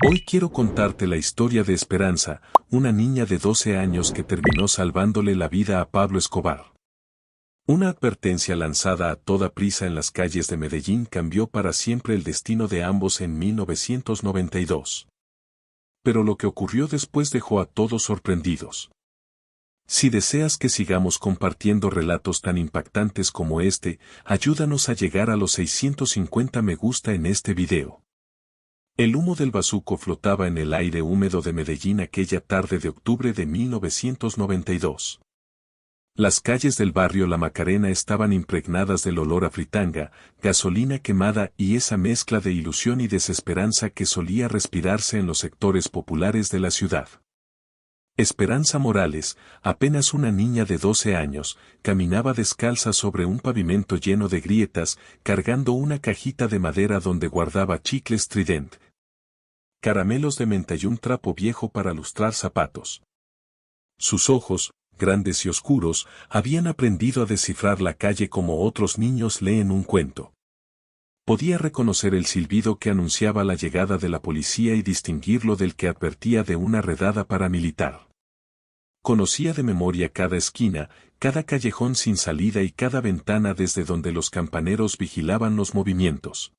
Hoy quiero contarte la historia de Esperanza, una niña de 12 años que terminó salvándole la vida a Pablo Escobar. Una advertencia lanzada a toda prisa en las calles de Medellín cambió para siempre el destino de ambos en 1992. Pero lo que ocurrió después dejó a todos sorprendidos. Si deseas que sigamos compartiendo relatos tan impactantes como este, ayúdanos a llegar a los 650 me gusta en este video. El humo del bazuco flotaba en el aire húmedo de Medellín aquella tarde de octubre de 1992. Las calles del barrio La Macarena estaban impregnadas del olor a fritanga, gasolina quemada y esa mezcla de ilusión y desesperanza que solía respirarse en los sectores populares de la ciudad. Esperanza Morales, apenas una niña de 12 años, caminaba descalza sobre un pavimento lleno de grietas, cargando una cajita de madera donde guardaba chicles Trident, caramelos de menta y un trapo viejo para lustrar zapatos. Sus ojos, grandes y oscuros, habían aprendido a descifrar la calle como otros niños leen un cuento. Podía reconocer el silbido que anunciaba la llegada de la policía y distinguirlo del que advertía de una redada paramilitar. Conocía de memoria cada esquina, cada callejón sin salida y cada ventana desde donde los campaneros vigilaban los movimientos.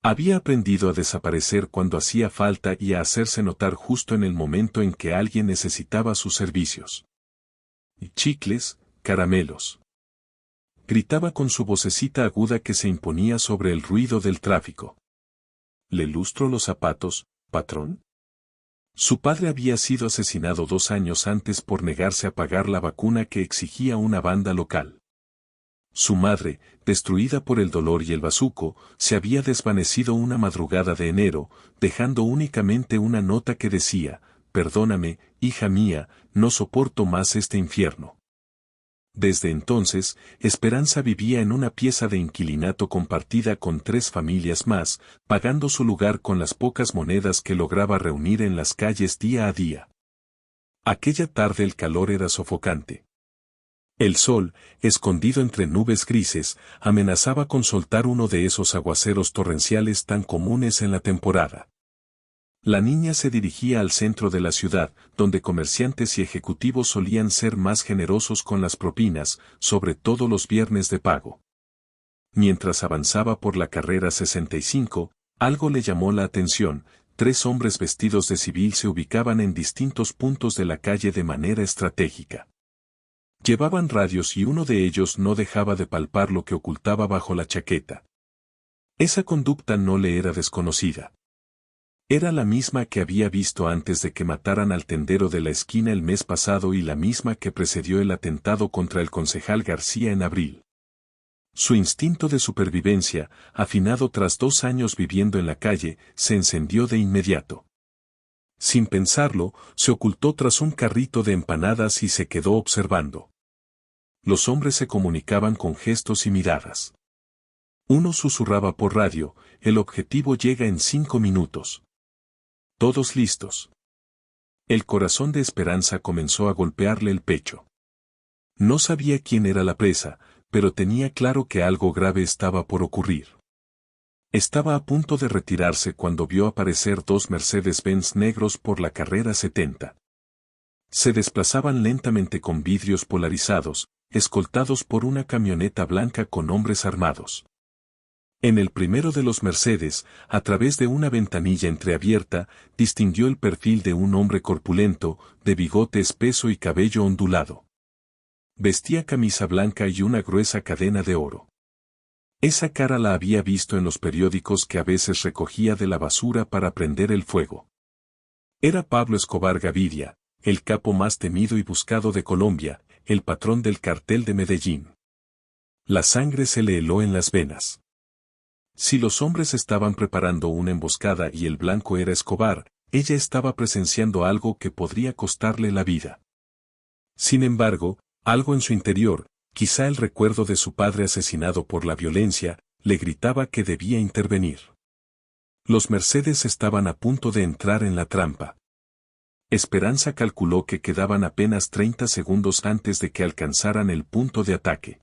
Había aprendido a desaparecer cuando hacía falta y a hacerse notar justo en el momento en que alguien necesitaba sus servicios. Chicles, caramelos. Gritaba con su vocecita aguda que se imponía sobre el ruido del tráfico. ¿Le lustro los zapatos, patrón? Su padre había sido asesinado 2 años antes por negarse a pagar la vacuna que exigía una banda local. Su madre, destruida por el dolor y el bazuco, se había desvanecido una madrugada de enero, dejando únicamente una nota que decía: «Perdóname, hija mía, no soporto más este infierno». Desde entonces, Esperanza vivía en una pieza de inquilinato compartida con 3 familias más, pagando su lugar con las pocas monedas que lograba reunir en las calles día a día. Aquella tarde el calor era sofocante. El sol, escondido entre nubes grises, amenazaba con soltar uno de esos aguaceros torrenciales tan comunes en la temporada. La niña se dirigía al centro de la ciudad, donde comerciantes y ejecutivos solían ser más generosos con las propinas, sobre todo los viernes de pago. Mientras avanzaba por la carrera 65, algo le llamó la atención: 3 hombres vestidos de civil se ubicaban en distintos puntos de la calle de manera estratégica. Llevaban radios y uno de ellos no dejaba de palpar lo que ocultaba bajo la chaqueta. Esa conducta no le era desconocida. Era la misma que había visto antes de que mataran al tendero de la esquina el mes pasado y la misma que precedió el atentado contra el concejal García en abril. Su instinto de supervivencia, afinado tras 2 años viviendo en la calle, se encendió de inmediato. Sin pensarlo, se ocultó tras un carrito de empanadas y se quedó observando. Los hombres se comunicaban con gestos y miradas. Uno susurraba por radio: «El objetivo llega en 5 minutos». Todos listos. El corazón de Esperanza comenzó a golpearle el pecho. No sabía quién era la presa, pero tenía claro que algo grave estaba por ocurrir. Estaba a punto de retirarse cuando vio aparecer 2 Mercedes-Benz negros por la carrera 70. Se desplazaban lentamente con vidrios polarizados, escoltados por una camioneta blanca con hombres armados. En el primero de los Mercedes, a través de una ventanilla entreabierta, distinguió el perfil de un hombre corpulento, de bigote espeso y cabello ondulado. Vestía camisa blanca y una gruesa cadena de oro. Esa cara la había visto en los periódicos que a veces recogía de la basura para prender el fuego. Era Pablo Escobar Gaviria, el capo más temido y buscado de Colombia, el patrón del cartel de Medellín. La sangre se le heló en las venas. Si los hombres estaban preparando una emboscada y el blanco era Escobar, ella estaba presenciando algo que podría costarle la vida. Sin embargo, algo en su interior, quizá el recuerdo de su padre asesinado por la violencia, le gritaba que debía intervenir. Los Mercedes estaban a punto de entrar en la trampa. Esperanza calculó que quedaban apenas 30 segundos antes de que alcanzaran el punto de ataque.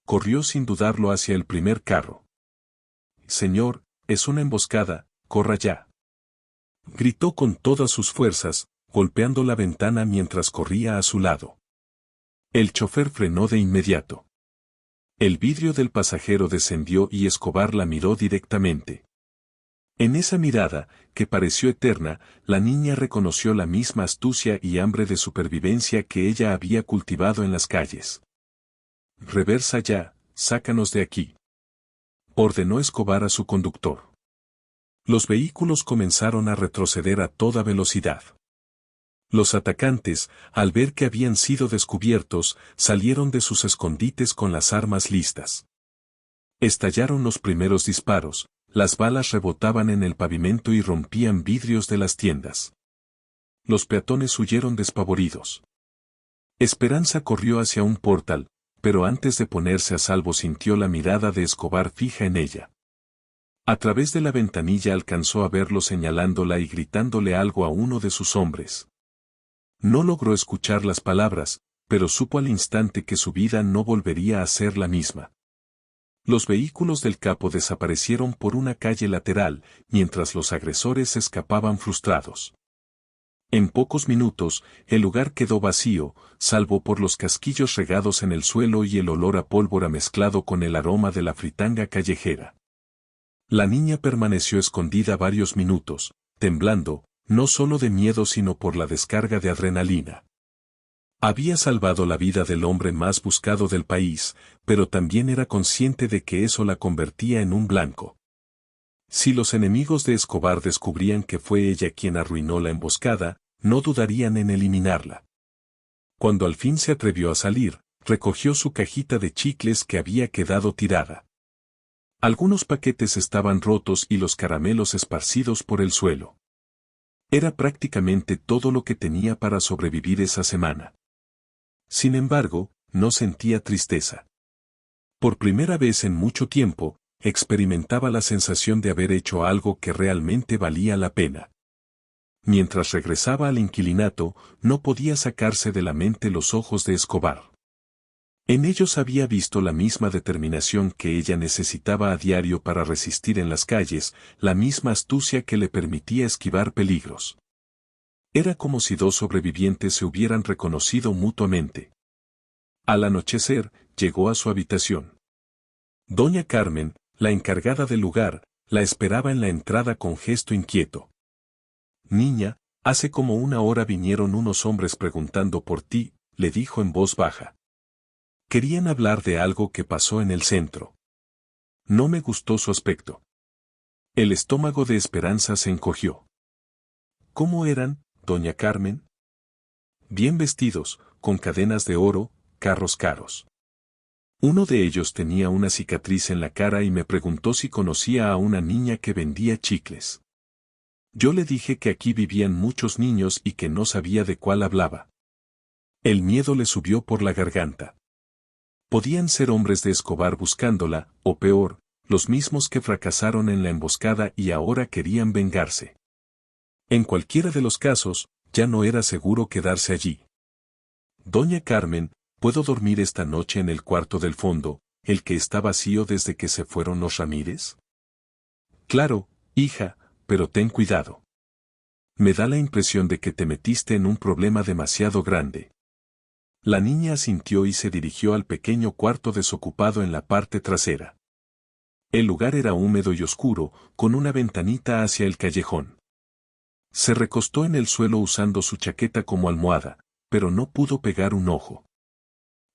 Corrió sin dudarlo hacia el primer carro. «Señor, es una emboscada, corra ya». Gritó con todas sus fuerzas, golpeando la ventana mientras corría a su lado. El chofer frenó de inmediato. El vidrio del pasajero descendió y Escobar la miró directamente. En esa mirada, que pareció eterna, la niña reconoció la misma astucia y hambre de supervivencia que ella había cultivado en las calles. «Reversa ya, sácanos de aquí», ordenó Escobar a su conductor. Los vehículos comenzaron a retroceder a toda velocidad. Los atacantes, al ver que habían sido descubiertos, salieron de sus escondites con las armas listas. Estallaron los primeros disparos, las balas rebotaban en el pavimento y rompían vidrios de las tiendas. Los peatones huyeron despavoridos. Esperanza corrió hacia un portal, pero antes de ponerse a salvo sintió la mirada de Escobar fija en ella. A través de la ventanilla alcanzó a verlo señalándola y gritándole algo a uno de sus hombres. No logró escuchar las palabras, pero supo al instante que su vida no volvería a ser la misma. Los vehículos del capo desaparecieron por una calle lateral, mientras los agresores escapaban frustrados. En pocos minutos, el lugar quedó vacío, salvo por los casquillos regados en el suelo y el olor a pólvora mezclado con el aroma de la fritanga callejera. La niña permaneció escondida varios minutos, temblando, no solo de miedo sino por la descarga de adrenalina. Había salvado la vida del hombre más buscado del país, pero también era consciente de que eso la convertía en un blanco. Si los enemigos de Escobar descubrían que fue ella quien arruinó la emboscada, no dudarían en eliminarla. Cuando al fin se atrevió a salir, recogió su cajita de chicles que había quedado tirada. Algunos paquetes estaban rotos y los caramelos esparcidos por el suelo. Era prácticamente todo lo que tenía para sobrevivir esa semana. Sin embargo, no sentía tristeza. Por primera vez en mucho tiempo, experimentaba la sensación de haber hecho algo que realmente valía la pena. Mientras regresaba al inquilinato, no podía sacarse de la mente los ojos de Escobar. En ellos había visto la misma determinación que ella necesitaba a diario para resistir en las calles, la misma astucia que le permitía esquivar peligros. Era como si dos sobrevivientes se hubieran reconocido mutuamente. Al anochecer, llegó a su habitación. Doña Carmen, la encargada del lugar, la esperaba en la entrada con gesto inquieto. «Niña, hace como una hora vinieron unos hombres preguntando por ti», le dijo en voz baja. Querían hablar de algo que pasó en el centro. No me gustó su aspecto. El estómago de Esperanza se encogió. «¿Cómo eran, doña Carmen?» «Bien vestidos, con cadenas de oro, carros caros. Uno de ellos tenía una cicatriz en la cara y me preguntó si conocía a una niña que vendía chicles. Yo le dije que aquí vivían muchos niños y que no sabía de cuál hablaba». El miedo le subió por la garganta. Podían ser hombres de Escobar buscándola, o peor, los mismos que fracasaron en la emboscada y ahora querían vengarse. En cualquiera de los casos, ya no era seguro quedarse allí. «Doña Carmen, ¿puedo dormir esta noche en el cuarto del fondo, el que está vacío desde que se fueron los Ramírez?» «Claro, hija, pero ten cuidado. Me da la impresión de que te metiste en un problema demasiado grande». La niña asintió y se dirigió al pequeño cuarto desocupado en la parte trasera. El lugar era húmedo y oscuro, con una ventanita hacia el callejón. Se recostó en el suelo usando su chaqueta como almohada, pero no pudo pegar un ojo.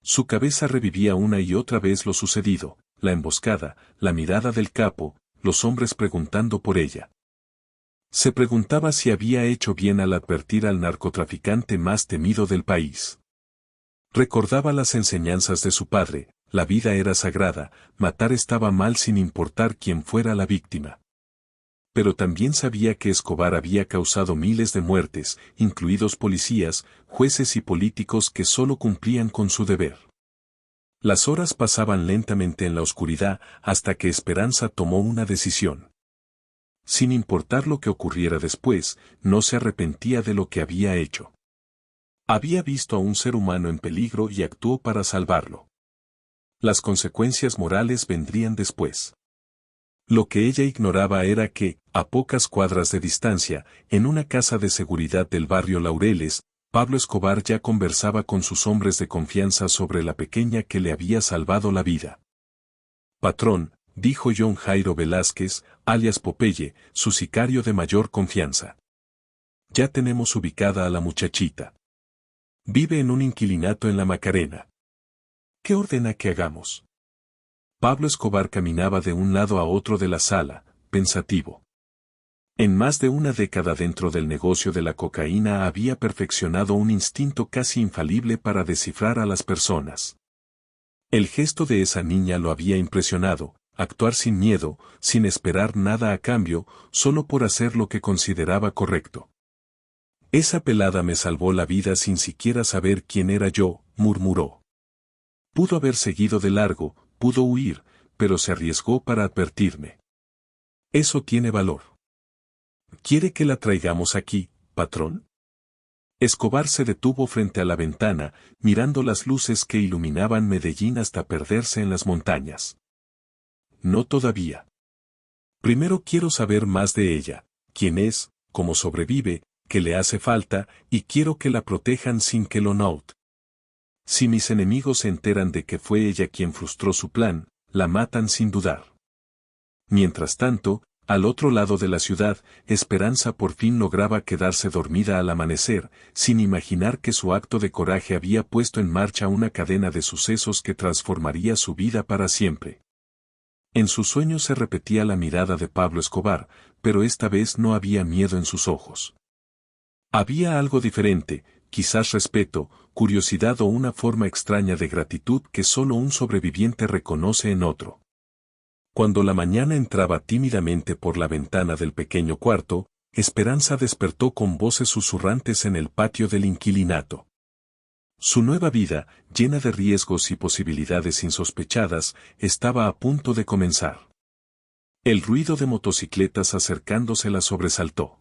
Su cabeza revivía una y otra vez lo sucedido, la emboscada, la mirada del capo, los hombres preguntando por ella. Se preguntaba si había hecho bien al advertir al narcotraficante más temido del país. Recordaba las enseñanzas de su padre, la vida era sagrada, matar estaba mal sin importar quién fuera la víctima. Pero también sabía que Escobar había causado miles de muertes, incluidos policías, jueces y políticos que solo cumplían con su deber. Las horas pasaban lentamente en la oscuridad hasta que Esperanza tomó una decisión. Sin importar lo que ocurriera después, no se arrepentía de lo que había hecho. Había visto a un ser humano en peligro y actuó para salvarlo. Las consecuencias morales vendrían después. Lo que ella ignoraba era que, a pocas cuadras de distancia, en una casa de seguridad del barrio Laureles, Pablo Escobar ya conversaba con sus hombres de confianza sobre la pequeña que le había salvado la vida. Patrón, dijo John Jairo Velázquez, alias Popeye, su sicario de mayor confianza. Ya tenemos ubicada a la muchachita. Vive en un inquilinato en la Macarena. ¿Qué ordena que hagamos? Pablo Escobar caminaba de un lado a otro de la sala, pensativo. En más de una década dentro del negocio de la cocaína había perfeccionado un instinto casi infalible para descifrar a las personas. El gesto de esa niña lo había impresionado, actuar sin miedo, sin esperar nada a cambio, solo por hacer lo que consideraba correcto. Esa pelada me salvó la vida sin siquiera saber quién era yo, murmuró. Pudo haber seguido de largo, pudo huir, pero se arriesgó para advertirme. Eso tiene valor. ¿Quiere que la traigamos aquí, patrón? Escobar se detuvo frente a la ventana, mirando las luces que iluminaban Medellín hasta perderse en las montañas. No todavía. Primero quiero saber más de ella, quién es, cómo sobrevive, qué le hace falta, y quiero que la protejan sin que lo note. Si mis enemigos se enteran de que fue ella quien frustró su plan, la matan sin dudar. Mientras tanto, al otro lado de la ciudad, Esperanza por fin lograba quedarse dormida al amanecer, sin imaginar que su acto de coraje había puesto en marcha una cadena de sucesos que transformaría su vida para siempre. En sus sueños se repetía la mirada de Pablo Escobar, pero esta vez no había miedo en sus ojos. Había algo diferente, quizás respeto, curiosidad o una forma extraña de gratitud que solo un sobreviviente reconoce en otro. Cuando la mañana entraba tímidamente por la ventana del pequeño cuarto, Esperanza despertó con voces susurrantes en el patio del inquilinato. Su nueva vida, llena de riesgos y posibilidades insospechadas, estaba a punto de comenzar. El ruido de motocicletas acercándose la sobresaltó.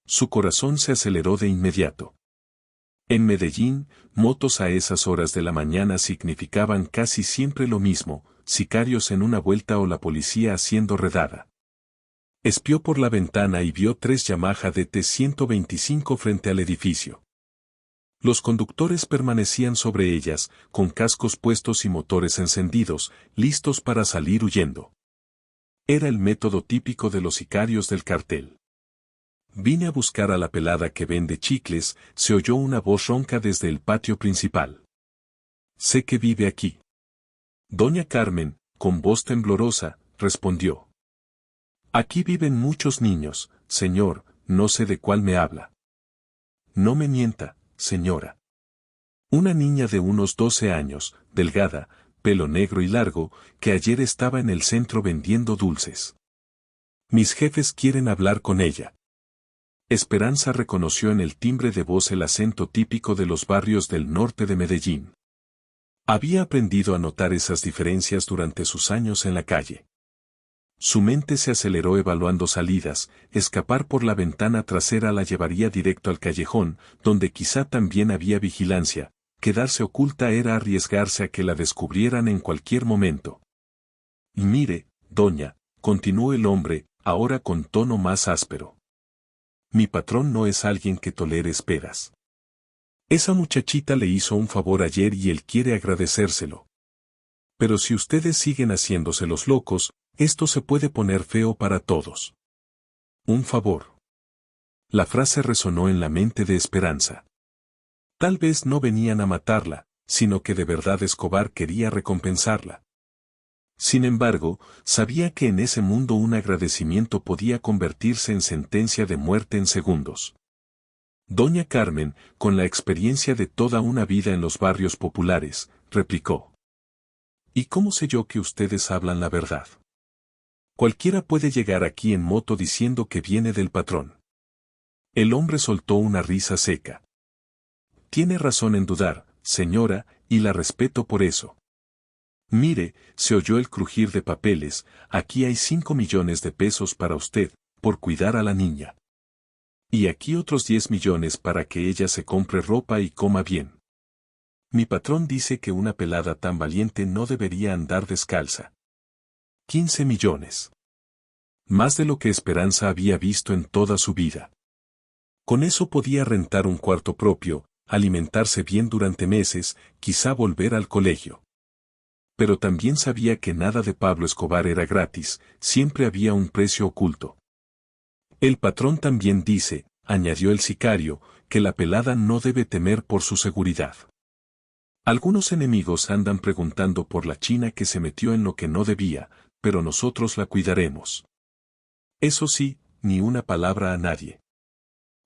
Su corazón se aceleró de inmediato. En Medellín, motos a esas horas de la mañana significaban casi siempre lo mismo, sicarios en una vuelta o la policía haciendo redada. Espió por la ventana y vio 3 Yamaha DT-125 frente al edificio. Los conductores permanecían sobre ellas, con cascos puestos y motores encendidos, listos para salir huyendo. Era el método típico de los sicarios del cartel. Vine a buscar a la pelada que vende chicles, se oyó una voz ronca desde el patio principal. Sé que vive aquí. Doña Carmen, con voz temblorosa, respondió. Aquí viven muchos niños, señor, no sé de cuál me habla. No me mienta, señora. Una niña de unos 12 años, delgada, pelo negro y largo, que ayer estaba en el centro vendiendo dulces. Mis jefes quieren hablar con ella. Esperanza reconoció en el timbre de voz el acento típico de los barrios del norte de Medellín. Había aprendido a notar esas diferencias durante sus años en la calle. Su mente se aceleró evaluando salidas, escapar por la ventana trasera la llevaría directo al callejón, donde quizá también había vigilancia, quedarse oculta era arriesgarse a que la descubrieran en cualquier momento. Y mire, doña, continuó el hombre, ahora con tono más áspero. Mi patrón no es alguien que tolere esperas. Esa muchachita le hizo un favor ayer y él quiere agradecérselo. Pero si ustedes siguen haciéndose los locos, esto se puede poner feo para todos. Un favor. La frase resonó en la mente de Esperanza. Tal vez no venían a matarla, sino que de verdad Escobar quería recompensarla. Sin embargo, sabía que en ese mundo un agradecimiento podía convertirse en sentencia de muerte en segundos. Doña Carmen, con la experiencia de toda una vida en los barrios populares, replicó. ¿Y cómo sé yo que ustedes hablan la verdad? Cualquiera puede llegar aquí en moto diciendo que viene del patrón. El hombre soltó una risa seca. Tiene razón en dudar, señora, y la respeto por eso. Mire, se oyó el crujir de papeles, aquí hay 5 millones de pesos para usted, por cuidar a la niña. Y aquí otros 10 millones para que ella se compre ropa y coma bien. Mi patrón dice que una pelada tan valiente no debería andar descalza. 15 millones. Más de lo que Esperanza había visto en toda su vida. Con eso podía rentar un cuarto propio, alimentarse bien durante meses, quizá volver al colegio. Pero también sabía que nada de Pablo Escobar era gratis, siempre había un precio oculto. El patrón también dice, añadió el sicario, que la pelada no debe temer por su seguridad. Algunos enemigos andan preguntando por la china que se metió en lo que no debía, pero nosotros la cuidaremos. Eso sí, ni una palabra a nadie.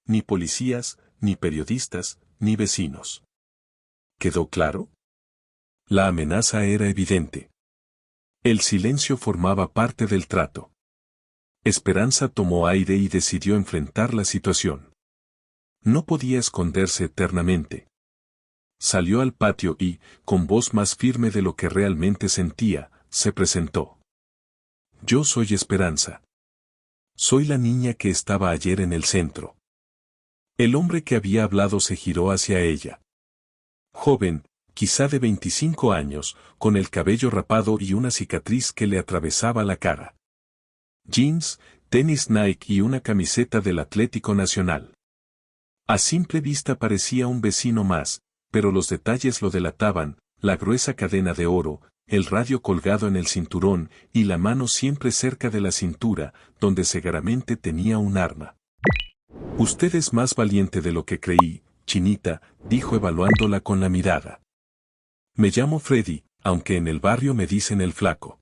Ni policías, ni periodistas, ni vecinos. ¿Quedó claro? La amenaza era evidente. El silencio formaba parte del trato. Esperanza tomó aire y decidió enfrentar la situación. No podía esconderse eternamente. Salió al patio y, con voz más firme de lo que realmente sentía, se presentó. Yo soy Esperanza. Soy la niña que estaba ayer en el centro. El hombre que había hablado se giró hacia ella. Joven, quizá de 25 años, con el cabello rapado y una cicatriz que le atravesaba la cara. Jeans, tenis Nike y una camiseta del Atlético Nacional. A simple vista parecía un vecino más, pero los detalles lo delataban, la gruesa cadena de oro, el radio colgado en el cinturón y la mano siempre cerca de la cintura, donde seguramente tenía un arma. Usted es más valiente de lo que creí, chinita, dijo evaluándola con la mirada. Me llamo Freddy, aunque en el barrio me dicen el flaco.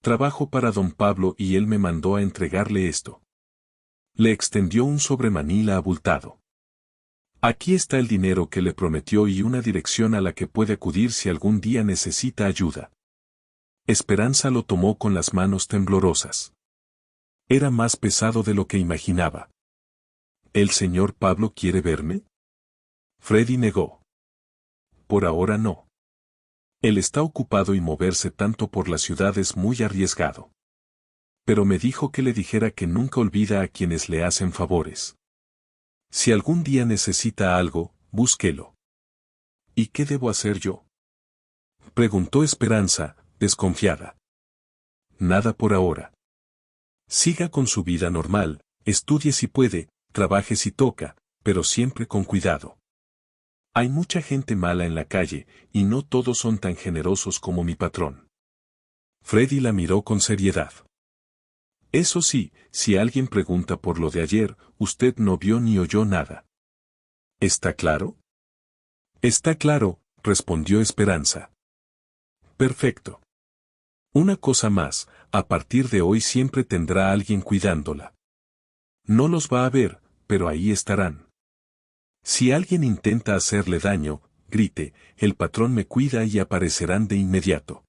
Trabajo para don Pablo y él me mandó a entregarle esto. Le extendió un sobremanila abultado. Aquí está el dinero que le prometió y una dirección a la que puede acudir si algún día necesita ayuda. Esperanza lo tomó con las manos temblorosas. Era más pesado de lo que imaginaba. ¿El señor Pablo quiere verme? Freddy negó. Por ahora no. Él está ocupado y moverse tanto por la ciudad es muy arriesgado. Pero me dijo que le dijera que nunca olvida a quienes le hacen favores. Si algún día necesita algo, búsquelo. ¿Y qué debo hacer yo? Preguntó Esperanza, desconfiada. Nada por ahora. Siga con su vida normal, estudie si puede, trabaje si toca, pero siempre con cuidado. Hay mucha gente mala en la calle, y no todos son tan generosos como mi patrón. Freddy la miró con seriedad. Eso sí, si alguien pregunta por lo de ayer, usted no vio ni oyó nada. ¿Está claro? Está claro, respondió Esperanza. Perfecto. Una cosa más, a partir de hoy siempre tendrá alguien cuidándola. No los va a ver, pero ahí estarán. Si alguien intenta hacerle daño, grite, el patrón me cuida y aparecerán de inmediato.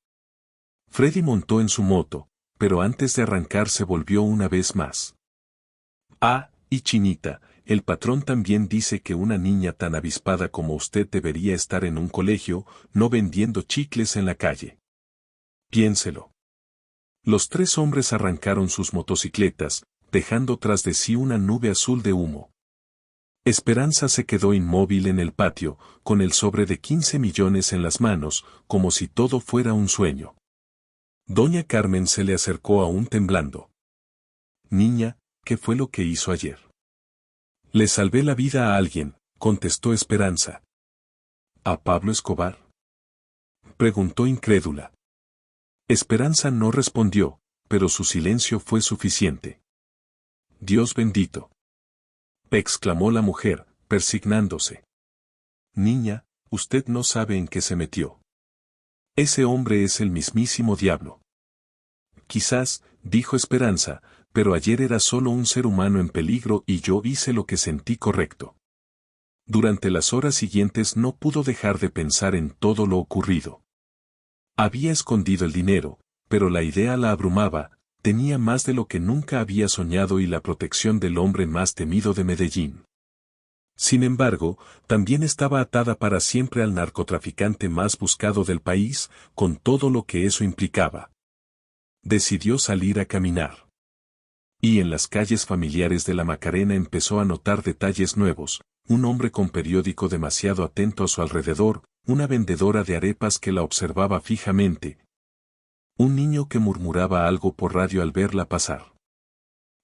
Freddy montó en su moto, pero antes de arrancar se volvió una vez más. Ah, y chinita, el patrón también dice que una niña tan avispada como usted debería estar en un colegio, no vendiendo chicles en la calle. Piénselo. Los tres hombres arrancaron sus motocicletas, dejando tras de sí una nube azul de humo. Esperanza se quedó inmóvil en el patio, con el sobre de 15 millones en las manos, como si todo fuera un sueño. Doña Carmen se le acercó aún temblando. Niña, ¿qué fue lo que hizo ayer? Le salvé la vida a alguien, contestó Esperanza. ¿A Pablo Escobar? Preguntó incrédula. Esperanza no respondió, pero su silencio fue suficiente. Dios bendito, exclamó la mujer, persignándose. Niña, usted no sabe en qué se metió. Ese hombre es el mismísimo diablo. Quizás, dijo Esperanza, pero ayer era solo un ser humano en peligro y yo hice lo que sentí correcto. Durante las horas siguientes no pudo dejar de pensar en todo lo ocurrido. Había escondido el dinero, pero la idea la abrumaba, tenía más de lo que nunca había soñado y la protección del hombre más temido de Medellín. Sin embargo, también estaba atada para siempre al narcotraficante más buscado del país, con todo lo que eso implicaba. Decidió salir a caminar. Y en las calles familiares de la Macarena empezó a notar detalles nuevos, un hombre con periódico demasiado atento a su alrededor, una vendedora de arepas que la observaba fijamente, un niño que murmuraba algo por radio al verla pasar.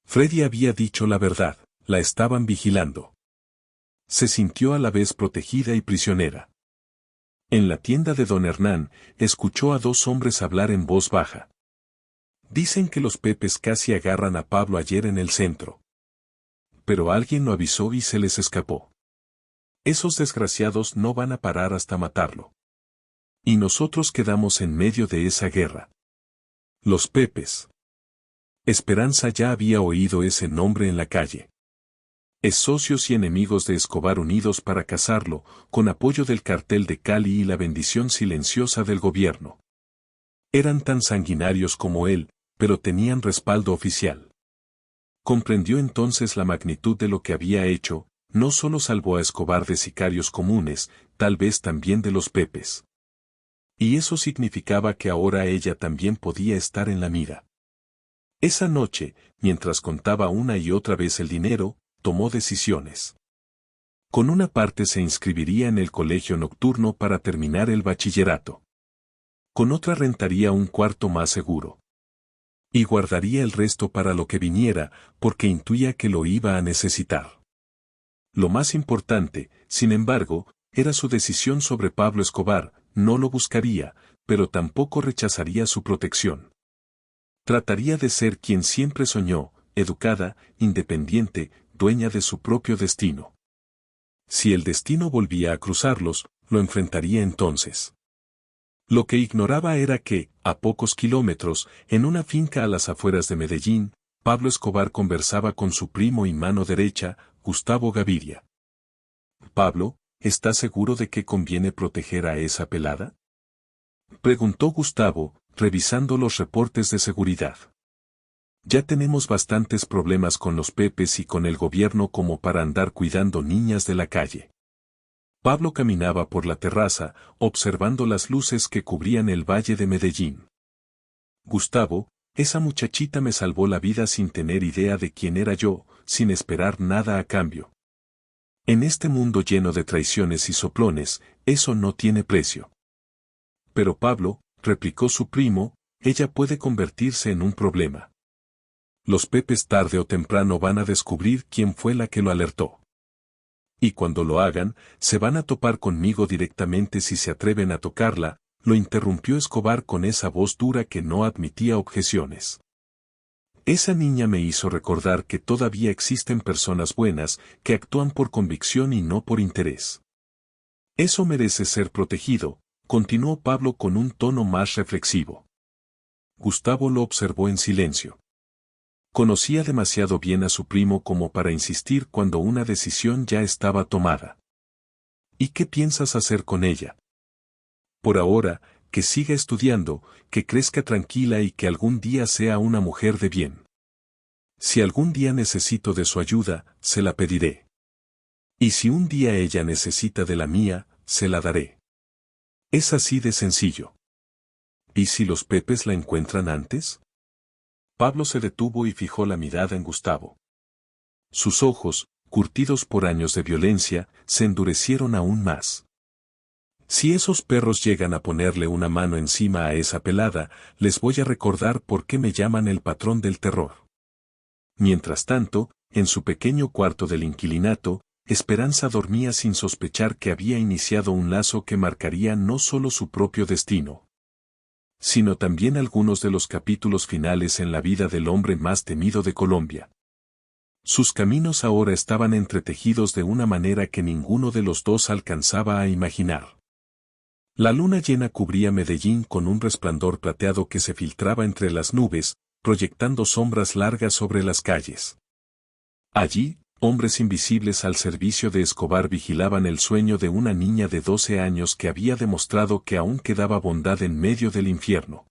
Freddy había dicho la verdad, la estaban vigilando. Se sintió a la vez protegida y prisionera. En la tienda de don Hernán, escuchó a dos hombres hablar en voz baja. Dicen que los Pepes casi agarran a Pablo ayer en el centro. Pero alguien lo avisó y se les escapó. Esos desgraciados no van a parar hasta matarlo. Y nosotros quedamos en medio de esa guerra. Los Pepes. Esperanza ya había oído ese nombre en la calle. Es socios y enemigos de Escobar unidos para cazarlo, con apoyo del cartel de Cali y la bendición silenciosa del gobierno. Eran tan sanguinarios como él, pero tenían respaldo oficial. Comprendió entonces la magnitud de lo que había hecho, no solo salvó a Escobar de sicarios comunes, tal vez también de los Pepes. Y eso significaba que ahora ella también podía estar en la mira. Esa noche, mientras contaba una y otra vez el dinero, tomó decisiones. Con una parte se inscribiría en el colegio nocturno para terminar el bachillerato. Con otra rentaría un cuarto más seguro. Y guardaría el resto para lo que viniera, porque intuía que lo iba a necesitar. Lo más importante, sin embargo, era su decisión sobre Pablo Escobar. No lo buscaría, pero tampoco rechazaría su protección. Trataría de ser quien siempre soñó, educada, independiente, dueña de su propio destino. Si el destino volvía a cruzarlos, lo enfrentaría entonces. Lo que ignoraba era que, a pocos kilómetros, en una finca a las afueras de Medellín, Pablo Escobar conversaba con su primo y mano derecha, Gustavo Gaviria. «Pablo, ¿estás seguro de que conviene proteger a esa pelada?», preguntó Gustavo, revisando los reportes de seguridad. «Ya tenemos bastantes problemas con los Pepes y con el gobierno como para andar cuidando niñas de la calle». Pablo caminaba por la terraza, observando las luces que cubrían el valle de Medellín. «Gustavo, esa muchachita me salvó la vida sin tener idea de quién era yo, sin esperar nada a cambio. En este mundo lleno de traiciones y soplones, eso no tiene precio». «Pero Pablo», replicó su primo, «ella puede convertirse en un problema. Los Pepes tarde o temprano van a descubrir quién fue la que lo alertó. Y cuando lo hagan, se van a topar conmigo directamente si se atreven a tocarla», lo interrumpió Escobar con esa voz dura que no admitía objeciones. «Esa niña me hizo recordar que todavía existen personas buenas que actúan por convicción y no por interés. Eso merece ser protegido», continuó Pablo con un tono más reflexivo. Gustavo lo observó en silencio. Conocía demasiado bien a su primo como para insistir cuando una decisión ya estaba tomada. «¿Y qué piensas hacer con ella?». «Por ahora, que siga estudiando, que crezca tranquila y que algún día sea una mujer de bien. Si algún día necesito de su ayuda, se la pediré. Y si un día ella necesita de la mía, se la daré. Es así de sencillo». «¿Y si los Pepes la encuentran antes?». Pablo se detuvo y fijó la mirada en Gustavo. Sus ojos, curtidos por años de violencia, se endurecieron aún más. «Si esos perros llegan a ponerle una mano encima a esa pelada, les voy a recordar por qué me llaman el patrón del terror». Mientras tanto, en su pequeño cuarto del inquilinato, Esperanza dormía sin sospechar que había iniciado un lazo que marcaría no solo su propio destino, sino también algunos de los capítulos finales en la vida del hombre más temido de Colombia. Sus caminos ahora estaban entretejidos de una manera que ninguno de los dos alcanzaba a imaginar. La luna llena cubría Medellín con un resplandor plateado que se filtraba entre las nubes, proyectando sombras largas sobre las calles. Allí, hombres invisibles al servicio de Escobar vigilaban el sueño de una niña de 12 años que había demostrado que aún quedaba bondad en medio del infierno.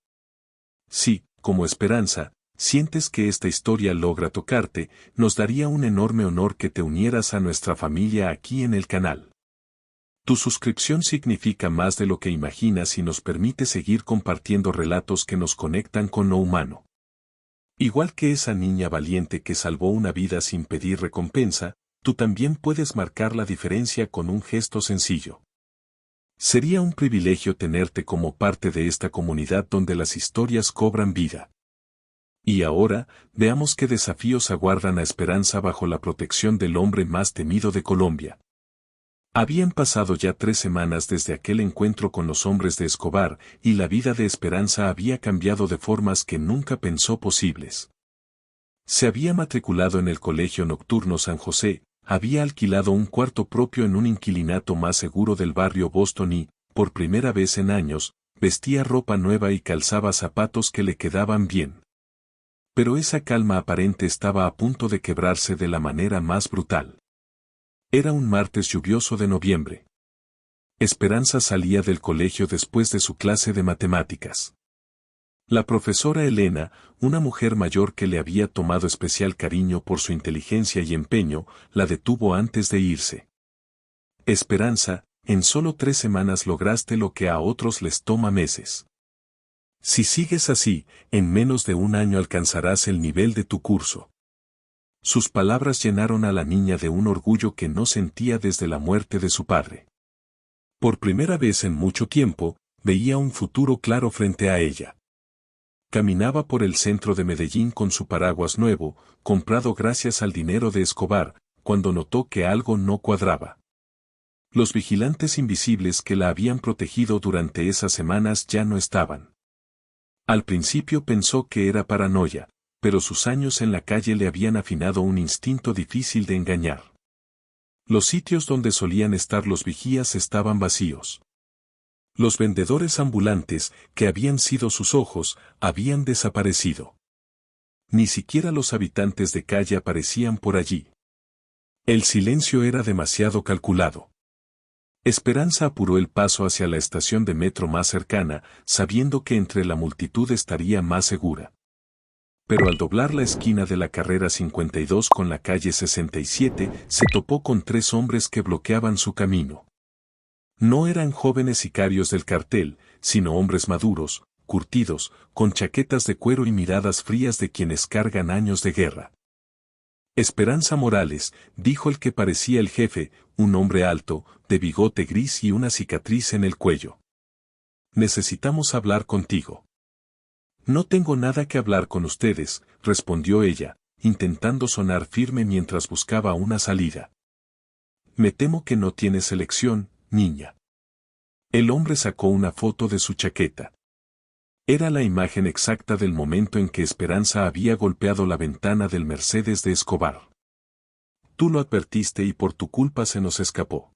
Si, como Esperanza, sientes que esta historia logra tocarte, nos daría un enorme honor que te unieras a nuestra familia aquí en el canal. Tu suscripción significa más de lo que imaginas y nos permite seguir compartiendo relatos que nos conectan con lo humano. Igual que esa niña valiente que salvó una vida sin pedir recompensa, tú también puedes marcar la diferencia con un gesto sencillo. Sería un privilegio tenerte como parte de esta comunidad donde las historias cobran vida. Y ahora, veamos qué desafíos aguardan a Esperanza bajo la protección del hombre más temido de Colombia. Habían pasado ya 3 semanas desde aquel encuentro con los hombres de Escobar, y la vida de Esperanza había cambiado de formas que nunca pensó posibles. Se había matriculado en el Colegio Nocturno San José, había alquilado un cuarto propio en un inquilinato más seguro del barrio Boston y, por primera vez en años, vestía ropa nueva y calzaba zapatos que le quedaban bien. Pero esa calma aparente estaba a punto de quebrarse de la manera más brutal. Era un martes lluvioso de noviembre. Esperanza salía del colegio después de su clase de matemáticas. La profesora Elena, una mujer mayor que le había tomado especial cariño por su inteligencia y empeño, la detuvo antes de irse. Esperanza, en solo 3 semanas lograste lo que a otros les toma meses. Si sigues así, en menos de 1 año alcanzarás el nivel de tu curso. Sus palabras llenaron a la niña de un orgullo que no sentía desde la muerte de su padre. Por primera vez en mucho tiempo, veía un futuro claro frente a ella. Caminaba por el centro de Medellín con su paraguas nuevo, comprado gracias al dinero de Escobar, cuando notó que algo no cuadraba. Los vigilantes invisibles que la habían protegido durante esas semanas ya no estaban. Al principio pensó que era paranoia, pero sus años en la calle le habían afinado un instinto difícil de engañar. Los sitios donde solían estar los vigías estaban vacíos. Los vendedores ambulantes, que habían sido sus ojos, habían desaparecido. Ni siquiera los habitantes de calle aparecían por allí. El silencio era demasiado calculado. Esperanza apuró el paso hacia la estación de metro más cercana, sabiendo que entre la multitud estaría más segura. Pero al doblar la esquina de la carrera 52 con la calle 67, se topó con 3 hombres que bloqueaban su camino. No eran jóvenes sicarios del cartel, sino hombres maduros, curtidos, con chaquetas de cuero y miradas frías de quienes cargan años de guerra. Esperanza Morales, dijo el que parecía el jefe, un hombre alto, de bigote gris y una cicatriz en el cuello. Necesitamos hablar contigo. No tengo nada que hablar con ustedes, respondió ella, intentando sonar firme mientras buscaba una salida. Me temo que no tienes elección, niña. El hombre sacó una foto de su chaqueta. Era la imagen exacta del momento en que Esperanza había golpeado la ventana del Mercedes de Escobar. Tú lo advertiste y por tu culpa se nos escapó.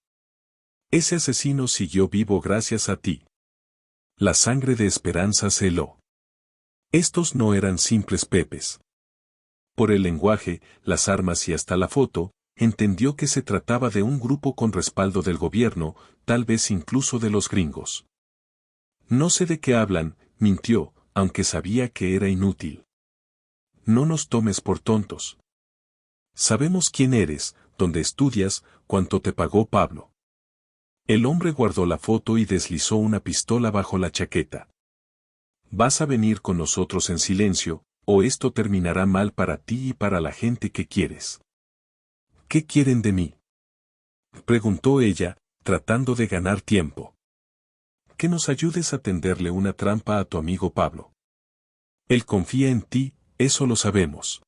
Ese asesino siguió vivo gracias a ti. La sangre de Esperanza se heló. Estos no eran simples pepes. Por el lenguaje, las armas y hasta la foto, entendió que se trataba de un grupo con respaldo del gobierno, tal vez incluso de los gringos. No sé de qué hablan, mintió, aunque sabía que era inútil. No nos tomes por tontos. Sabemos quién eres, dónde estudias, cuánto te pagó Pablo. El hombre guardó la foto y deslizó una pistola bajo la chaqueta. Vas a venir con nosotros en silencio, o esto terminará mal para ti y para la gente que quieres. ¿Qué quieren de mí?, preguntó ella, tratando de ganar tiempo. Que nos ayudes a tenderle una trampa a tu amigo Pablo. Él confía en ti, eso lo sabemos.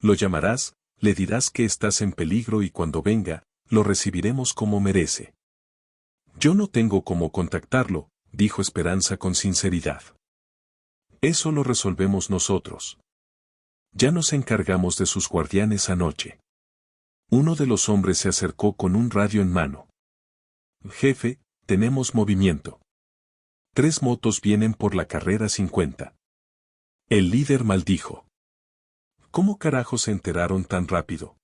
Lo llamarás, le dirás que estás en peligro y cuando venga, lo recibiremos como merece. Yo no tengo cómo contactarlo, dijo Esperanza con sinceridad. Eso lo resolvemos nosotros. Ya nos encargamos de sus guardianes anoche. Uno de los hombres se acercó con un radio en mano. Jefe, tenemos movimiento. 3 motos vienen por la carrera 50. El líder maldijo. ¿Cómo carajos se enteraron tan rápido?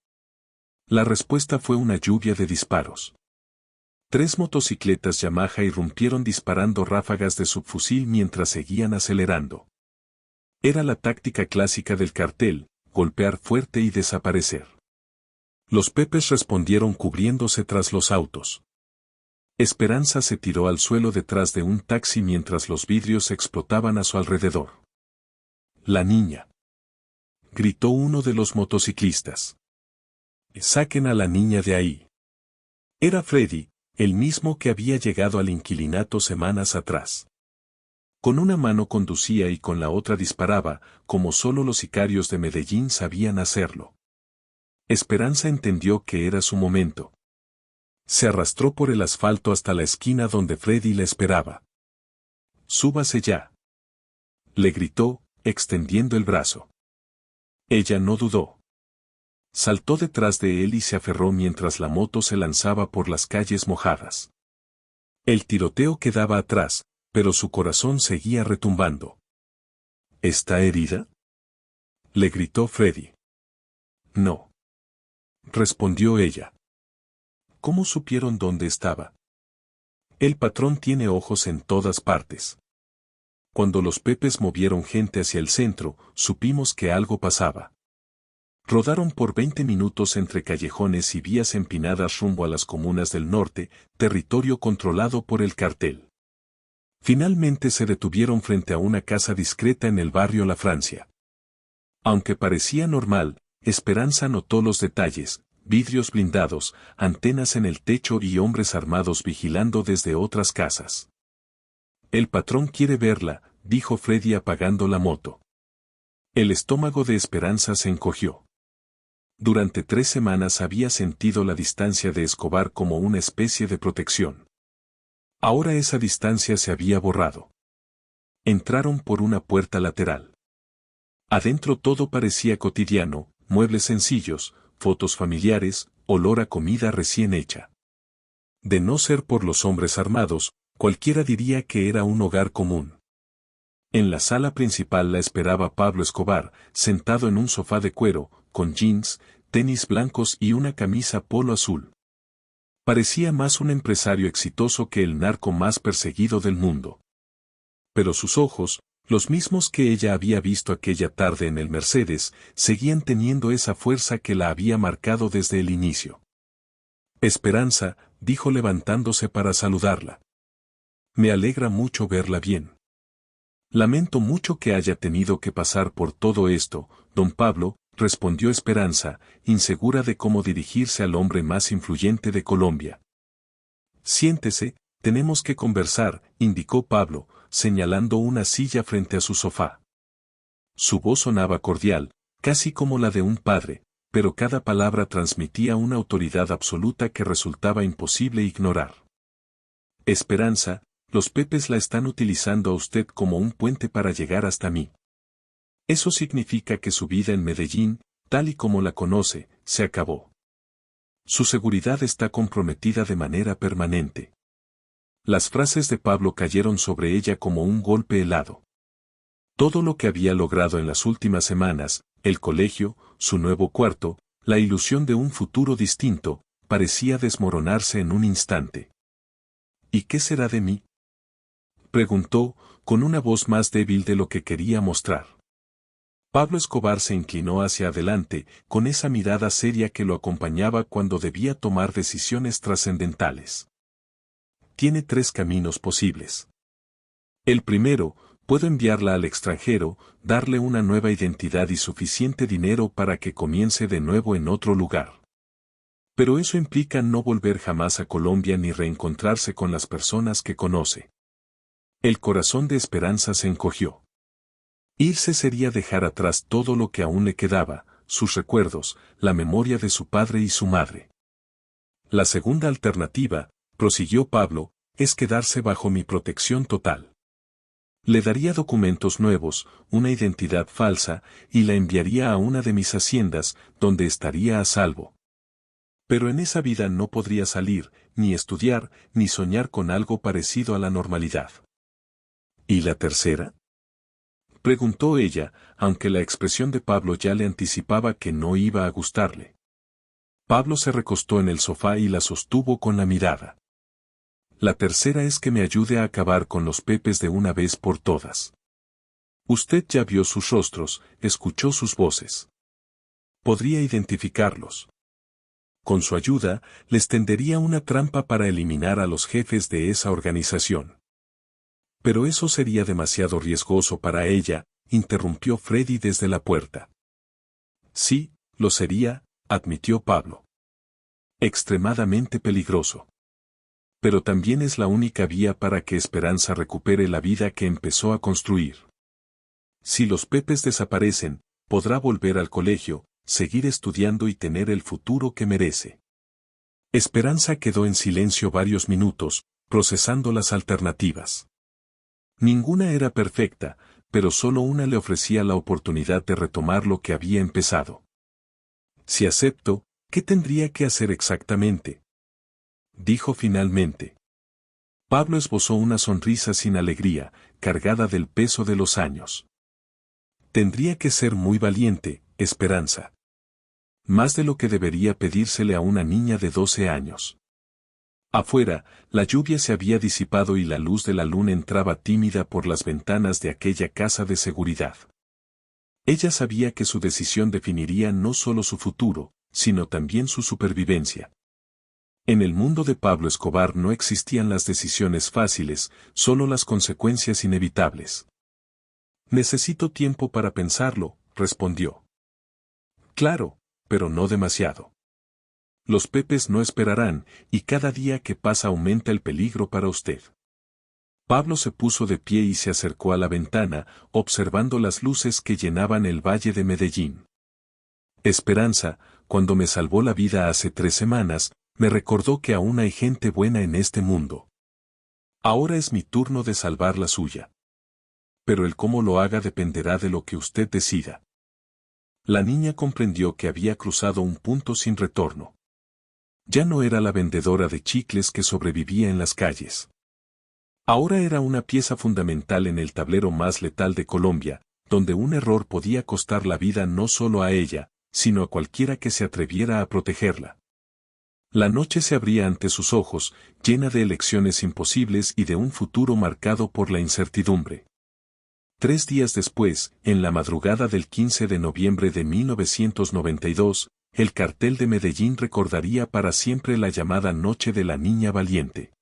La respuesta fue una lluvia de disparos. 3 motocicletas Yamaha irrumpieron disparando ráfagas de subfusil mientras seguían acelerando. Era la táctica clásica del cartel, golpear fuerte y desaparecer. Los pepes respondieron cubriéndose tras los autos. Esperanza se tiró al suelo detrás de un taxi mientras los vidrios explotaban a su alrededor. La niña, gritó uno de los motociclistas. Saquen a la niña de ahí. Era Freddy, el mismo que había llegado al inquilinato semanas atrás. Con una mano conducía y con la otra disparaba, como solo los sicarios de Medellín sabían hacerlo. Esperanza entendió que era su momento. Se arrastró por el asfalto hasta la esquina donde Freddy la esperaba. «Súbase ya», le gritó, extendiendo el brazo. Ella no dudó. Saltó detrás de él y se aferró mientras la moto se lanzaba por las calles mojadas. El tiroteo quedaba atrás, pero su corazón seguía retumbando. «¿Está herida?», le gritó Freddy. «No», respondió ella. «¿Cómo supieron dónde estaba?». «El patrón tiene ojos en todas partes. Cuando los Pepes movieron gente hacia el centro, supimos que algo pasaba. Rodaron por 20 minutos entre callejones y vías empinadas rumbo a las comunas del norte, territorio controlado por el cartel. Finalmente se detuvieron frente a una casa discreta en el barrio La Francia. Aunque parecía normal, Esperanza notó los detalles: vidrios blindados, antenas en el techo y hombres armados vigilando desde otras casas. «El patrón quiere verla», dijo Freddy apagando la moto. El estómago de Esperanza se encogió. Durante 3 semanas había sentido la distancia de Escobar como una especie de protección. Ahora esa distancia se había borrado. Entraron por una puerta lateral. Adentro todo parecía cotidiano: muebles sencillos, fotos familiares, olor a comida recién hecha. De no ser por los hombres armados, cualquiera diría que era un hogar común. En la sala principal la esperaba Pablo Escobar, sentado en un sofá de cuero, con jeans, tenis blancos y una camisa polo azul. Parecía más un empresario exitoso que el narco más perseguido del mundo. Pero sus ojos, los mismos que ella había visto aquella tarde en el Mercedes, seguían teniendo esa fuerza que la había marcado desde el inicio. «Esperanza», dijo levantándose para saludarla. «Me alegra mucho verla bien. Lamento mucho que haya tenido que pasar por todo esto, don Pablo», respondió Esperanza, insegura de cómo dirigirse al hombre más influyente de Colombia. «Siéntese, tenemos que conversar», indicó Pablo, señalando una silla frente a su sofá. Su voz sonaba cordial, casi como la de un padre, pero cada palabra transmitía una autoridad absoluta que resultaba imposible ignorar. «Esperanza, los Pepes la están utilizando a usted como un puente para llegar hasta mí. Eso significa que su vida en Medellín, tal y como la conoce, se acabó. Su seguridad está comprometida de manera permanente». Las frases de Pablo cayeron sobre ella como un golpe helado. Todo lo que había logrado en las últimas semanas, el colegio, su nuevo cuarto, la ilusión de un futuro distinto, parecía desmoronarse en un instante. «¿Y qué será de mí?», preguntó, con una voz más débil de lo que quería mostrar. Pablo Escobar se inclinó hacia adelante, con esa mirada seria que lo acompañaba cuando debía tomar decisiones trascendentales. «Tiene 3 caminos posibles. El primero, puedo enviarla al extranjero, darle una nueva identidad y suficiente dinero para que comience de nuevo en otro lugar. Pero eso implica no volver jamás a Colombia ni reencontrarse con las personas que conoce». El corazón de Esperanza se encogió. Irse sería dejar atrás todo lo que aún le quedaba, sus recuerdos, la memoria de su padre y su madre. «La segunda alternativa», prosiguió Pablo, «es quedarse bajo mi protección total. Le daría documentos nuevos, una identidad falsa, y la enviaría a una de mis haciendas, donde estaría a salvo. Pero en esa vida no podría salir, ni estudiar, ni soñar con algo parecido a la normalidad». «¿Y la tercera?», preguntó ella, aunque la expresión de Pablo ya le anticipaba que no iba a gustarle. Pablo se recostó en el sofá y la sostuvo con la mirada. «La tercera es que me ayude a acabar con los Pepes de una vez por todas. Usted ya vio sus rostros, escuchó sus voces. Podría identificarlos. Con su ayuda, les tendería una trampa para eliminar a los jefes de esa organización». «Pero eso sería demasiado riesgoso para ella», interrumpió Freddy desde la puerta. «Sí, lo sería», admitió Pablo. «Extremadamente peligroso. pero también es la única vía para que Esperanza recupere la vida que empezó a construir. Si los Pepes desaparecen, podrá volver al colegio, seguir estudiando y tener el futuro que merece. Esperanza quedó en silencio varios minutos, procesando las alternativas. Ninguna era perfecta, pero solo una le ofrecía la oportunidad de retomar lo que había empezado. Si acepto, ¿qué tendría que hacer exactamente?, dijo finalmente. Pablo esbozó una sonrisa sin alegría, cargada del peso de los años. Tendría que ser muy valiente, Esperanza. Más de lo que debería pedírsele a una niña de 12 años. Afuera, la lluvia se había disipado y la luz de la luna entraba tímida por las ventanas de aquella casa de seguridad. Ella sabía que su decisión definiría no solo su futuro, sino también su supervivencia. En el mundo de Pablo Escobar no existían las decisiones fáciles, solo las consecuencias inevitables. Necesito tiempo para pensarlo, respondió. Claro, pero no demasiado. Los Pepes no esperarán, y cada día que pasa aumenta el peligro para usted. Pablo se puso de pie y se acercó a la ventana, observando las luces que llenaban el valle de Medellín. Esperanza, cuando me salvó la vida hace 3 semanas, me recordó que aún hay gente buena en este mundo. Ahora es mi turno de salvar la suya. Pero el cómo lo haga dependerá de lo que usted decida. La niña comprendió que había cruzado un punto sin retorno. Ya no era la vendedora de chicles que sobrevivía en las calles. Ahora era una pieza fundamental en el tablero más letal de Colombia, donde un error podía costar la vida no solo a ella, sino a cualquiera que se atreviera a protegerla. La noche se abría ante sus ojos, llena de elecciones imposibles y de un futuro marcado por la incertidumbre. 3 días después, en la madrugada del 15 de noviembre de 1992, el cartel de Medellín recordaría para siempre la llamada Noche de la Niña Valiente.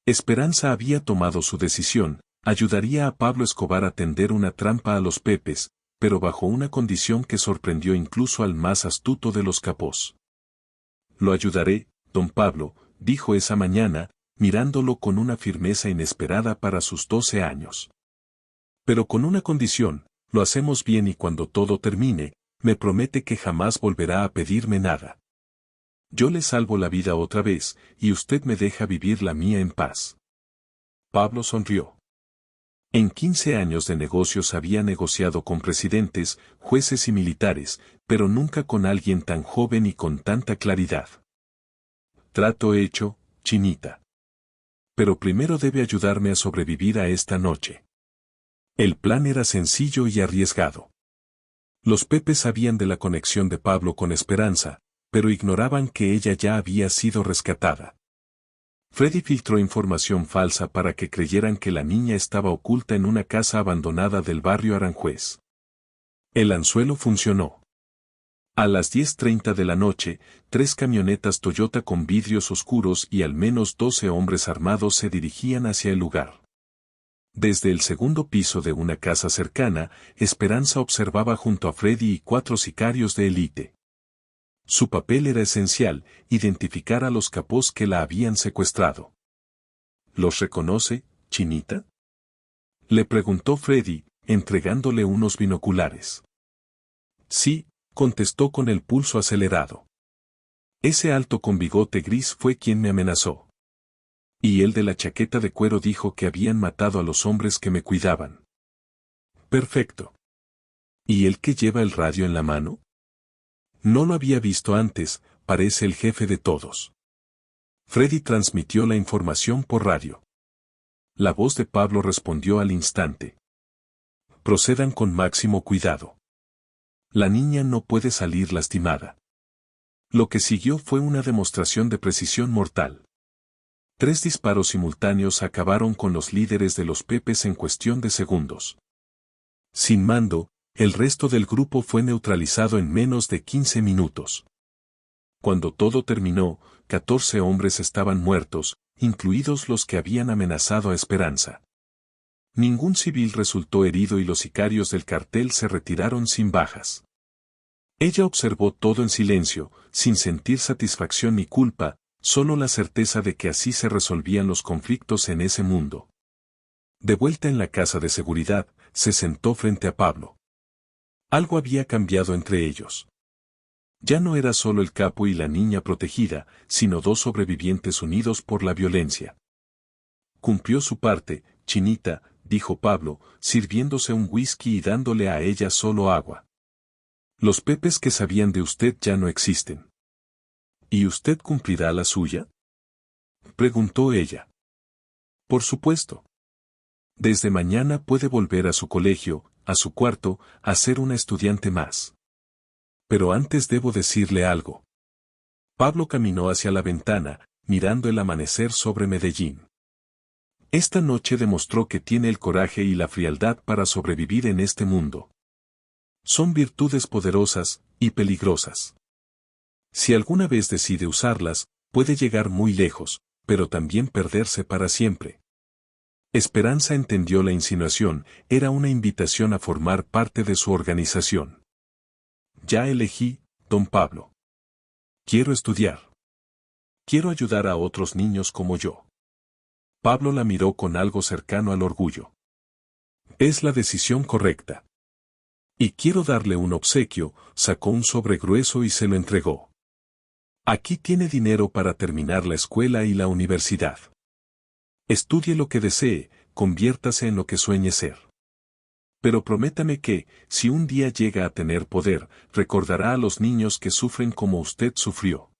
Esperanza había tomado su decisión, ayudaría a Pablo Escobar a tender una trampa a los Pepes, pero bajo una condición que sorprendió incluso al más astuto de los capós. Lo ayudaré, don Pablo, dijo esa mañana, mirándolo con una firmeza inesperada para sus 12 años. Pero con una condición, lo hacemos bien y cuando todo termine, me promete que jamás volverá a pedirme nada. Yo le salvo la vida otra vez, y usted me deja vivir la mía en paz. Pablo sonrió. En 15 años de negocios había negociado con presidentes, jueces y militares, pero nunca con alguien tan joven y con tanta claridad. Trato hecho, Chinita. Pero primero debe ayudarme a sobrevivir a esta noche. El plan era sencillo y arriesgado. Los Pepes sabían de la conexión de Pablo con Esperanza, pero ignoraban que ella ya había sido rescatada. Freddy filtró información falsa para que creyeran que la niña estaba oculta en una casa abandonada del barrio Aranjuez. El anzuelo funcionó. A las 10:30 de la noche, 3 camionetas Toyota con vidrios oscuros y al menos 12 hombres armados se dirigían hacia el lugar. Desde el segundo piso de una casa cercana, Esperanza observaba junto a Freddy y 4 sicarios de élite. Su papel era esencial, identificar a los capós que la habían secuestrado. ¿Los reconoce, Chinita?, le preguntó Freddy, entregándole unos binoculares. Sí, contestó con el pulso acelerado. Ese alto con bigote gris fue quien me amenazó. Y el de la chaqueta de cuero dijo que habían matado a los hombres que me cuidaban. Perfecto. ¿Y el que lleva el radio en la mano? No lo había visto antes, parece el jefe de todos. Freddy transmitió la información por radio. La voz de Pablo respondió al instante. Procedan con máximo cuidado. La niña no puede salir lastimada. Lo que siguió fue una demostración de precisión mortal. 3 disparos simultáneos acabaron con los líderes de los Pepes en cuestión de segundos. Sin mando, el resto del grupo fue neutralizado en menos de 15 minutos. Cuando todo terminó, 14 hombres estaban muertos, incluidos los que habían amenazado a Esperanza. Ningún civil resultó herido y los sicarios del cartel se retiraron sin bajas. Ella observó todo en silencio, sin sentir satisfacción ni culpa, solo la certeza de que así se resolvían los conflictos en ese mundo. De vuelta en la casa de seguridad, se sentó frente a Pablo. Algo había cambiado entre ellos. Ya no era solo el capo y la niña protegida, sino dos sobrevivientes unidos por la violencia. Cumplió su parte, Chinita, dijo Pablo, sirviéndose un whisky y dándole a ella solo agua. Los Pepes que sabían de usted ya no existen. ¿Y usted cumplirá la suya? Preguntó ella. Por supuesto. Desde mañana puede volver a su colegio, a su cuarto, a ser una estudiante más. Pero antes debo decirle algo. Pablo caminó hacia la ventana, mirando el amanecer sobre Medellín. Esta noche demostró que tiene el coraje y la frialdad para sobrevivir en este mundo. Son virtudes poderosas y peligrosas. Si alguna vez decide usarlas, puede llegar muy lejos, pero también perderse para siempre. Esperanza entendió la insinuación, era una invitación a formar parte de su organización. Ya elegí, don Pablo. Quiero estudiar. Quiero ayudar a otros niños como yo. Pablo la miró con algo cercano al orgullo. Es la decisión correcta. Y quiero darle un obsequio, sacó un sobre grueso y se lo entregó. Aquí tiene dinero para terminar la escuela y la universidad. Estudie lo que desee, conviértase en lo que sueñe ser. Pero prométame que, si un día llega a tener poder, recordará a los niños que sufren como usted sufrió.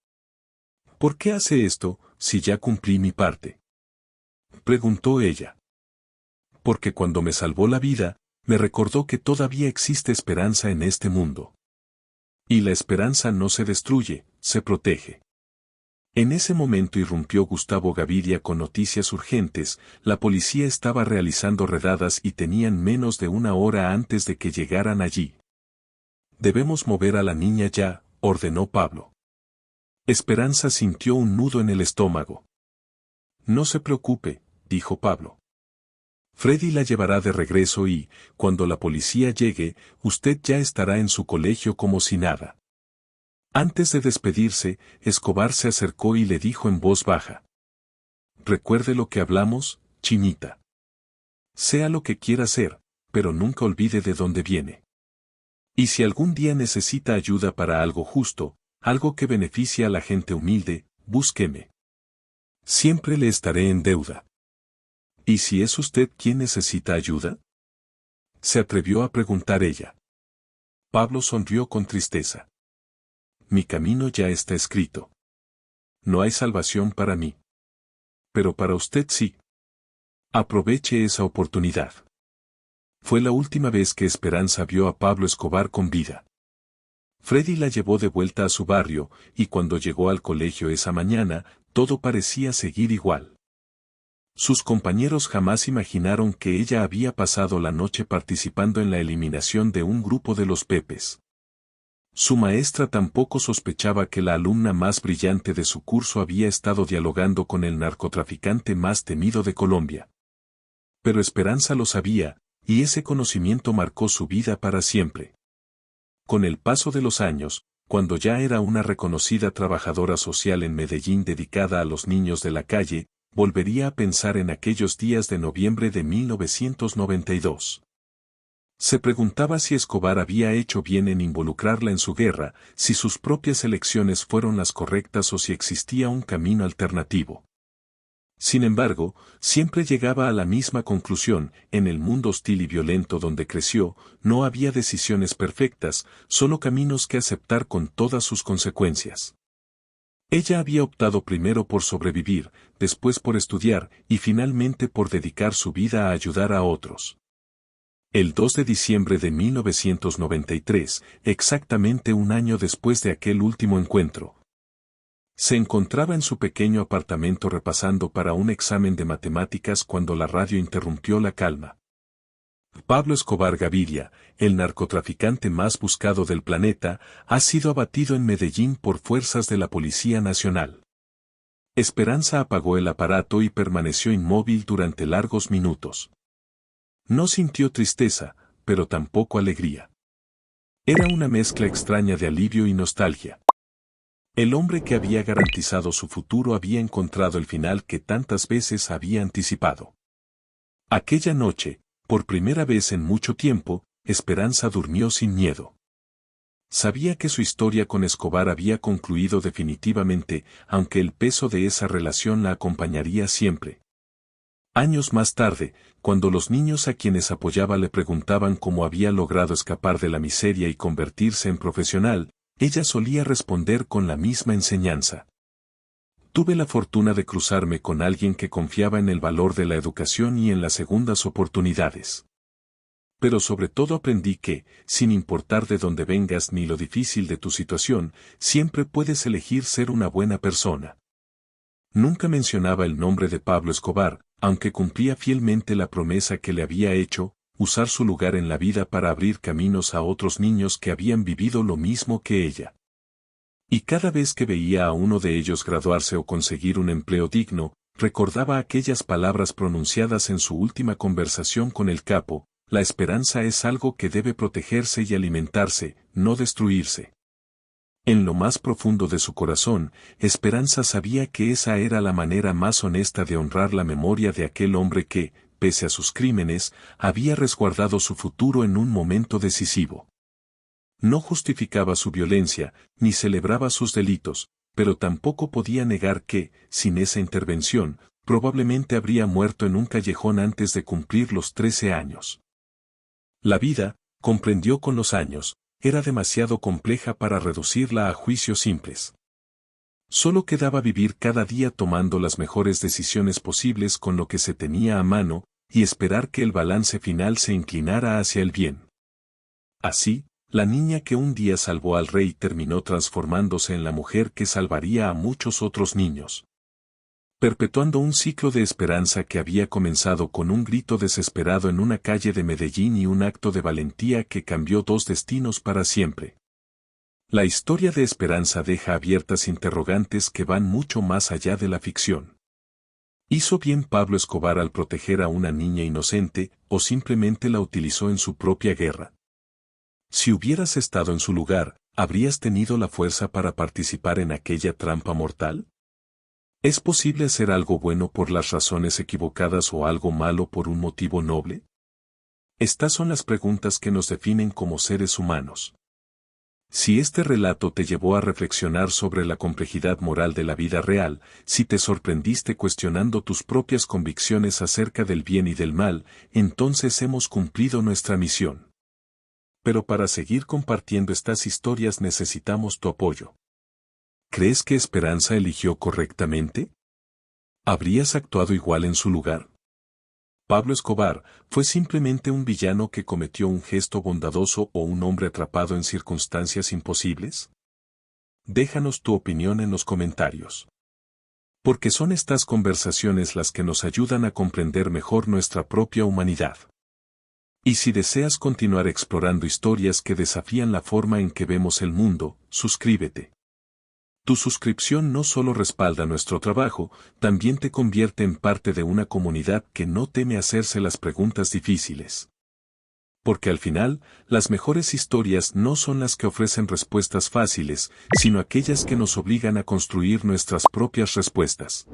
¿Por qué hace esto, si ya cumplí mi parte? Preguntó ella. Porque cuando me salvó la vida, me recordó que todavía existe esperanza en este mundo. Y la esperanza no se destruye, se protege. En ese momento irrumpió Gustavo Gaviria con noticias urgentes, la policía estaba realizando redadas y tenían menos de una hora antes de que llegaran allí. Debemos mover a la niña ya, ordenó Pablo. Esperanza sintió un nudo en el estómago. No se preocupe, dijo Pablo. Freddy la llevará de regreso y, cuando la policía llegue, usted ya estará en su colegio como si nada. Antes de despedirse, Escobar se acercó y le dijo en voz baja. Recuerde lo que hablamos, Chinita. Sea lo que quiera hacer, pero nunca olvide de dónde viene. Y si algún día necesita ayuda para algo justo, algo que beneficie a la gente humilde, búsqueme. Siempre le estaré en deuda. ¿Y si es usted quien necesita ayuda? Se atrevió a preguntar ella. Pablo sonrió con tristeza. Mi camino ya está escrito. No hay salvación para mí. Pero para usted sí. Aproveche esa oportunidad. Fue la última vez que Esperanza vio a Pablo Escobar con vida. Freddy la llevó de vuelta a su barrio, y cuando llegó al colegio esa mañana, todo parecía seguir igual. Sus compañeros jamás imaginaron que ella había pasado la noche participando en la eliminación de un grupo de los Pepes. Su maestra tampoco sospechaba que la alumna más brillante de su curso había estado dialogando con el narcotraficante más temido de Colombia. Pero Esperanza lo sabía, y ese conocimiento marcó su vida para siempre. Con el paso de los años, cuando ya era una reconocida trabajadora social en Medellín dedicada a los niños de la calle, volvería a pensar en aquellos días de noviembre de 1992. Se preguntaba si Escobar había hecho bien en involucrarla en su guerra, si sus propias elecciones fueron las correctas o si existía un camino alternativo. Sin embargo, siempre llegaba a la misma conclusión, en el mundo hostil y violento donde creció, no había decisiones perfectas, solo caminos que aceptar con todas sus consecuencias. Ella había optado primero por sobrevivir, después por estudiar y finalmente por dedicar su vida a ayudar a otros. El 2 de diciembre de 1993, exactamente un año después de aquel último encuentro, se encontraba en su pequeño apartamento repasando para un examen de matemáticas cuando la radio interrumpió la calma. Pablo Escobar Gaviria, el narcotraficante más buscado del planeta, ha sido abatido en Medellín por fuerzas de la Policía Nacional. Esperanza apagó el aparato y permaneció inmóvil durante largos minutos. No sintió tristeza, pero tampoco alegría. Era una mezcla extraña de alivio y nostalgia. El hombre que había garantizado su futuro había encontrado el final que tantas veces había anticipado. Aquella noche, por primera vez en mucho tiempo, Esperanza durmió sin miedo. Sabía que su historia con Escobar había concluido definitivamente, aunque el peso de esa relación la acompañaría siempre. Años más tarde, cuando los niños a quienes apoyaba le preguntaban cómo había logrado escapar de la miseria y convertirse en profesional, ella solía responder con la misma enseñanza. Tuve la fortuna de cruzarme con alguien que confiaba en el valor de la educación y en las segundas oportunidades. Pero sobre todo aprendí que, sin importar de dónde vengas ni lo difícil de tu situación, siempre puedes elegir ser una buena persona. Nunca mencionaba el nombre de Pablo Escobar, aunque cumplía fielmente la promesa que le había hecho, usar su lugar en la vida para abrir caminos a otros niños que habían vivido lo mismo que ella. Y cada vez que veía a uno de ellos graduarse o conseguir un empleo digno, recordaba aquellas palabras pronunciadas en su última conversación con el capo: la esperanza es algo que debe protegerse y alimentarse, no destruirse. En lo más profundo de su corazón, Esperanza sabía que esa era la manera más honesta de honrar la memoria de aquel hombre que, pese a sus crímenes, había resguardado su futuro en un momento decisivo. No justificaba su violencia, ni celebraba sus delitos, pero tampoco podía negar que, sin esa intervención, probablemente habría muerto en un callejón antes de cumplir los 13 años. La vida, comprendió con los años, era demasiado compleja para reducirla a juicios simples. Solo quedaba vivir cada día tomando las mejores decisiones posibles con lo que se tenía a mano, y esperar que el balance final se inclinara hacia el bien. Así, la niña que un día salvó al rey terminó transformándose en la mujer que salvaría a muchos otros niños, perpetuando un ciclo de esperanza que había comenzado con un grito desesperado en una calle de Medellín y un acto de valentía que cambió dos destinos para siempre. La historia de Esperanza deja abiertas interrogantes que van mucho más allá de la ficción. ¿Hizo bien Pablo Escobar al proteger a una niña inocente, o simplemente la utilizó en su propia guerra? Si hubieras estado en su lugar, ¿habrías tenido la fuerza para participar en aquella trampa mortal? ¿Es posible hacer algo bueno por las razones equivocadas o algo malo por un motivo noble? Estas son las preguntas que nos definen como seres humanos. Si este relato te llevó a reflexionar sobre la complejidad moral de la vida real, si te sorprendiste cuestionando tus propias convicciones acerca del bien y del mal, entonces hemos cumplido nuestra misión. Pero para seguir compartiendo estas historias necesitamos tu apoyo. ¿Crees que Esperanza eligió correctamente? ¿Habrías actuado igual en su lugar? ¿Pablo Escobar fue simplemente un villano que cometió un gesto bondadoso o un hombre atrapado en circunstancias imposibles? Déjanos tu opinión en los comentarios. Porque son estas conversaciones las que nos ayudan a comprender mejor nuestra propia humanidad. Y si deseas continuar explorando historias que desafían la forma en que vemos el mundo, suscríbete. Tu suscripción no solo respalda nuestro trabajo, también te convierte en parte de una comunidad que no teme hacerse las preguntas difíciles. Porque al final, las mejores historias no son las que ofrecen respuestas fáciles, sino aquellas que nos obligan a construir nuestras propias respuestas.